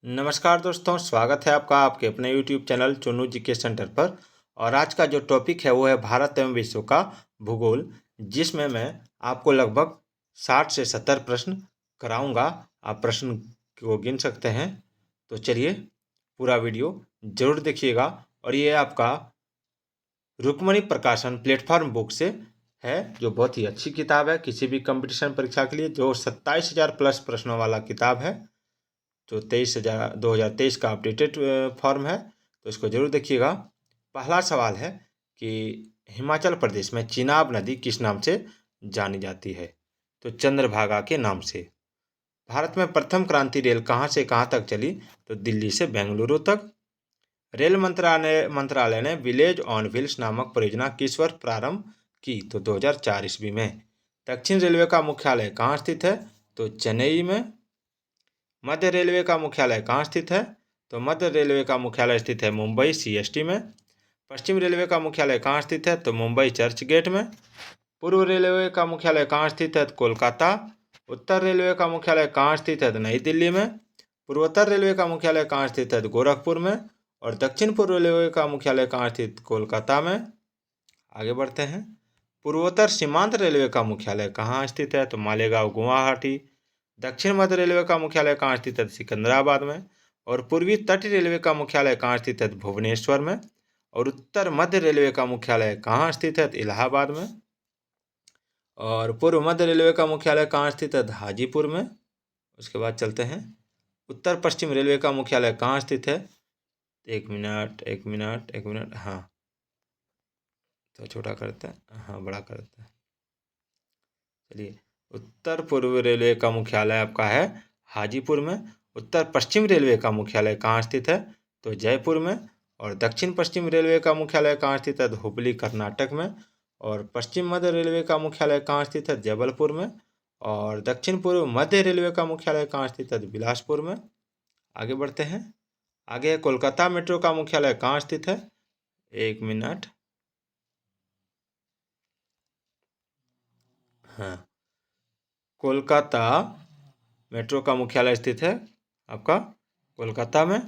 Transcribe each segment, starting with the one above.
नमस्कार दोस्तों, स्वागत है आपका आपके अपने YouTube channel Chunnu GK centre पर। और आज का जो टॉपिक है वो है भारत एवं विश्व का भूगोल, जिसमें मैं आपको लगभग 60 से 70 प्रश्न कराऊंगा। आप प्रश्न को गिन सकते हैं। तो चलिए पूरा वीडियो जरूर देखिएगा। और ये आपका रुक्मणी प्रकाशन प्लेटफॉर्म बुक से है, जो बहुत ही अच्छी किताब है किसी भी कंपटीशन परीक्षा के लिए। जो 27,000 प्लस प्रश्नों वाला किताब है, जो 2023 का अपडेटेड फॉर्म है। तो इसको जरूर देखिएगा। पहला सवाल है कि हिमाचल प्रदेश में चिनाब नदी किस नाम से जानी जाती है? तो चंद्रभागा के नाम से। भारत में प्रथम क्रांति रेल कहाँ से कहाँ तक चली? तो दिल्ली से बेंगलुरु तक। रेल मंत्रालय ने विलेज ऑन व्हील्स नामक परियोजना किस वर्ष प्रारंभ की? तो 2004 ईस्वी में। दक्षिण रेलवे का मुख्यालय कहाँ स्थित है? तो चेन्नई में। मध्य रेलवे का मुख्यालय कहाँ स्थित है? तो मध्य रेलवे का मुख्यालय स्थित है मुंबई CST में। पश्चिम रेलवे का मुख्यालय कहाँ स्थित है? तो मुंबई चर्च गेट में। पूर्व रेलवे का मुख्यालय कहाँ स्थित है? तो कोलकाता। उत्तर रेलवे का मुख्यालय कहाँ स्थित है? तो नई दिल्ली में। पूर्वोत्तर रेलवे का मुख्यालय कहाँ स्थित है? तो गोरखपुर में। और दक्षिण पूर्व रेलवे का मुख्यालय कहाँ स्थित? कोलकाता में। आगे बढ़ते हैं। पूर्वोत्तर सीमांत रेलवे का मुख्यालय कहाँ स्थित है? तो मालेगांव गुवाहाटी। दक्षिण मध्य रेलवे का मुख्यालय कहाँ स्थित है? सिकंदराबाद में। और पूर्वी तटीय रेलवे का मुख्यालय कहाँ स्थित है? भुवनेश्वर में। और उत्तर मध्य रेलवे का मुख्यालय कहाँ स्थित है? इलाहाबाद में। और पूर्व मध्य रेलवे का मुख्यालय कहाँ स्थित है? हाजीपुर में। उसके बाद चलते हैं। उत्तर पश्चिम रेलवे का मुख्यालय कहाँ स्थित है? एक मिनट, हाँ तो छोटा करते हैं, हाँ बड़ा करते हैं। चलिए, उत्तर पूर्व रेलवे का मुख्यालय आपका है हाजीपुर में। उत्तर पश्चिम रेलवे का मुख्यालय कहाँ स्थित है? तो जयपुर में। और दक्षिण पश्चिम रेलवे का मुख्यालय कहाँ स्थित है? तो हुबली कर्नाटक में। और पश्चिम मध्य रेलवे का मुख्यालय कहाँ स्थित है? जबलपुर में। और दक्षिण पूर्व मध्य रेलवे का मुख्यालय कहाँ स्थित है? तो बिलासपुर में। आगे बढ़ते हैं। आगे कोलकाता मेट्रो का मुख्यालय कहाँ स्थित है? एक मिनट, हाँ, कोलकाता मेट्रो का मुख्यालय स्थित है आपका कोलकाता में।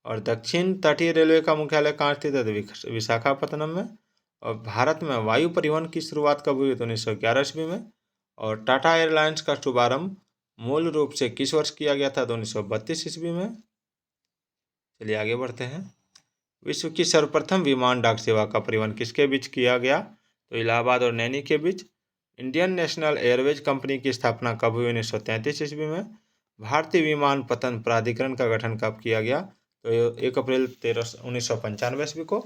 और दक्षिण तटीय रेलवे का मुख्यालय कहाँ स्थित है? तो विशाखापत्तनम में। और भारत में वायु परिवहन की शुरुआत कब हुई? तो 1911 ईस्वी में। और टाटा एयरलाइंस का शुभारंभ मूल रूप से किस वर्ष किया गया था? तो 1932 ईस्वी में। चलिए आगे बढ़ते हैं। विश्व की सर्वप्रथम विमान डाक सेवा का परिवहन किसके बीच किया गया? तो इलाहाबाद और नैनी के बीच। इंडियन नेशनल एयरवेज कंपनी की स्थापना कब हुई? 1933 ईस्वी में। भारतीय विमानपत्तन प्राधिकरण का गठन कब किया गया? तो 1 अप्रैल 1995 ईस्वी को।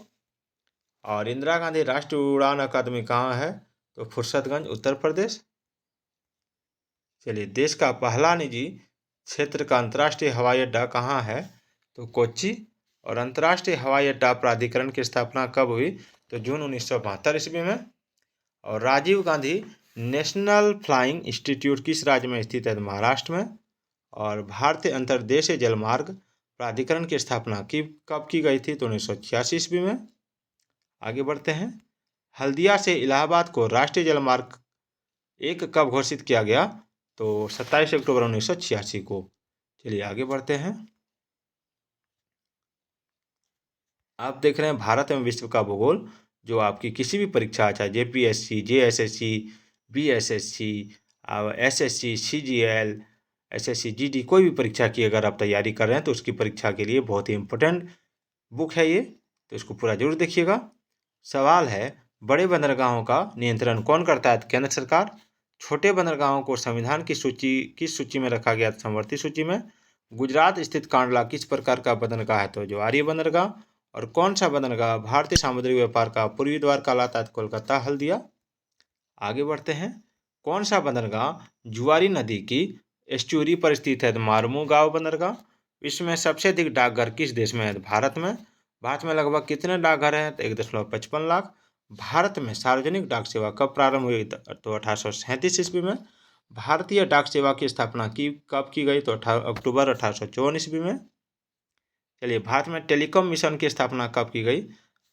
और इंदिरा गांधी राष्ट्रीय उड़ान अकादमी कहाँ है? तो फुर्सतगंज उत्तर प्रदेश। चलिए, देश का पहला निजी क्षेत्र का अंतर्राष्ट्रीय हवाई अड्डा कहाँ है? तो कोच्चि। और अंतर्राष्ट्रीय हवाई अड्डा प्राधिकरण की स्थापना कब हुई? तो जून 1972 ईस्वी में। और Rajiv Gandhi national flying institute किस राज्य में स्थित है? महाराष्ट्र में। और भारतीय अंतर्देशीय जलमार्ग प्राधिकरण की स्थापना कब की गई थी? तो 1986 ईस्वी में। आगे बढ़ते हैं। हल्दिया से इलाहाबाद को राष्ट्रीय जलमार्ग 1 कब घोषित किया गया? तो 27 अक्टूबर 1986 को। चलिए आगे बढ़ते हैं। आप देख रहे हैं भारत एवं विश्व का भूगोल, जो आपकी किसी भी परीक्षा, चाहे JPSC, JSSC, BSSC, SSC, CGL, SSC, GD, कोई भी परीक्षा की अगर आप तैयारी कर रहे हैं तो उसकी परीक्षा के लिए बहुत ही इम्पोर्टेंट बुक है ये। तो इसको पूरा जरूर देखिएगा। सवाल है, बड़े बंदरगाहों का नियंत्रण कौन करता है? तो केंद्र सरकार। छोटे बंदरगाहों को संविधान की किस सूची में रखा गया? समवर्ती सूची में। गुजरात स्थित कांडला किस प्रकार का बंदरगाह है? तो ज्वारीय बंदरगाह। और कौन सा बंदरगाह भारतीय सामुद्रिक व्यापार का पूर्वी द्वार कहलाता है? कोलकाता हल्दिया। आगे बढ़ते हैं। कौन सा बंदरगाह जुआरी नदी की एस्चुरी पर स्थित है? तो मारमुगांव बंदरगाह। विश्व में सबसे अधिक डाकघर किस देश में है? भारत में। भारत में लगभग कितने डाकघर हैं? तो 1.55 लाख। भारत में सार्वजनिक डाक सेवा कब प्रारंभ हुई? तो 1837 ईस्वी में। भारतीय डाक सेवा की स्थापना कब की गई? तो अक्टूबर 1854 ईस्वी में। चलिए, भारत में टेलीकॉम मिशन की स्थापना कब की गई?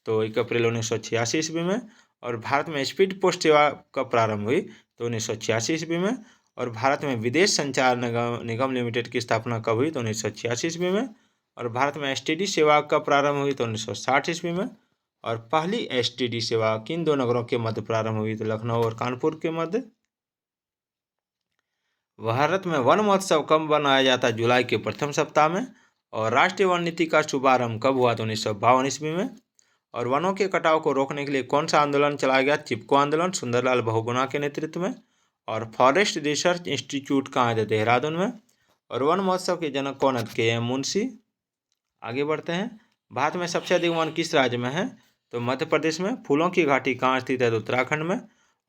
तो 1 अप्रैल 1986 ईस्वी में। और भारत में स्पीड पोस्ट सेवा कब प्रारंभ हुई? तो 1986 ईस्वी में। और भारत में विदेश संचार निगम लिमिटेड की स्थापना कब हुई? तो 1986 ईस्वी में। और भारत में एसटीडी सेवा कब प्रारंभ हुई? तो 1960 ईस्वी में। और पहली एसटीडी सेवा किन दो नगरों के मध्य प्रारंभ हुई? तो लखनऊ और कानपुर के मध्य। भारत में वन महोत्सव कब मनाया जाता है? जुलाई के प्रथम सप्ताह में। और राष्ट्रीय वन नीति का शुभारंभ कब हुआ? तो 1952 ईस्वी में। और वनों के कटाव को रोकने के लिए कौन सा आंदोलन चलाया गया? चिपको आंदोलन, सुंदरलाल बहुगुणा के नेतृत्व में। और फॉरेस्ट रिसर्च इंस्टीट्यूट कहाँ है? तो देहरादून में। और वन महोत्सव के जनक कौन है? के.एम. मुंशी। आगे बढ़ते हैं। भारत में सबसे अधिक वन किस राज्य में है? तो मध्य प्रदेश में। फूलों की घाटी कहाँ स्थित है? तो उत्तराखंड में।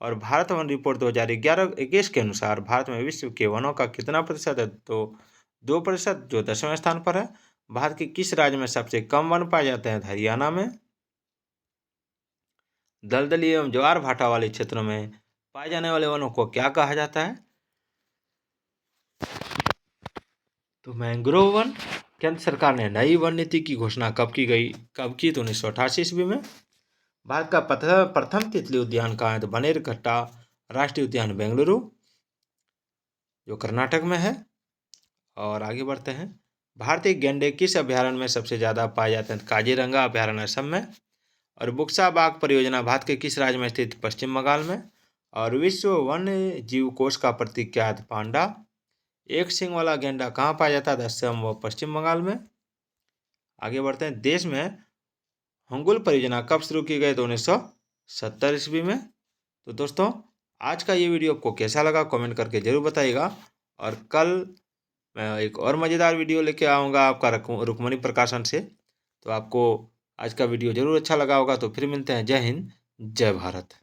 और भारत वन रिपोर्ट 2011-21 के अनुसार भारत में विश्व के वनों का कितना प्रतिशत है? तो 2%, जो 10वें स्थान पर है। भारत के किस राज्य में सबसे कम वन पाए जाते हैं? हरियाणा में। दलदली एवं ज्वार भाटा वाले क्षेत्रों में पाए जाने वाले वनों को क्या कहा जाता है? तो मैंग्रोव वन। केंद्र सरकार ने नई वन नीति की घोषणा कब की? तो 1988 ईस्वी में। भारत का प्रथम तितली उद्यान कहाँ है? तो बनेरघट्टा राष्ट्रीय उद्यान बेंगलुरु, जो कर्नाटक में है। और आगे बढ़ते हैं। भारतीय गैंडे किस अभ्यारण्य में सबसे ज़्यादा पाए जाते हैं? काजीरंगा अभ्यारण्य असम में। और बुक्सा बाग परियोजना भारत के किस राज्य में स्थित? पश्चिम बंगाल में। और विश्व वन्य जीव कोष का प्रतीक क्या है? पांडा। एक सींग वाला गैंडा कहाँ पाया जाता है? असम व पश्चिम बंगाल में। आगे बढ़ते हैं। देश में हंगुल परियोजना कब शुरू की गई? तो 1970 ईस्वी में। तो दोस्तों, आज का ये वीडियो आपको कैसा लगा कमेंट करके ज़रूर बताइएगा। और कल मैं एक और मज़ेदार वीडियो लेके आऊँगा आपका रुक्मणी प्रकाशन से। तो आपको आज का वीडियो ज़रूर अच्छा लगा होगा। तो फिर मिलते हैं। जय हिंद, जय भारत।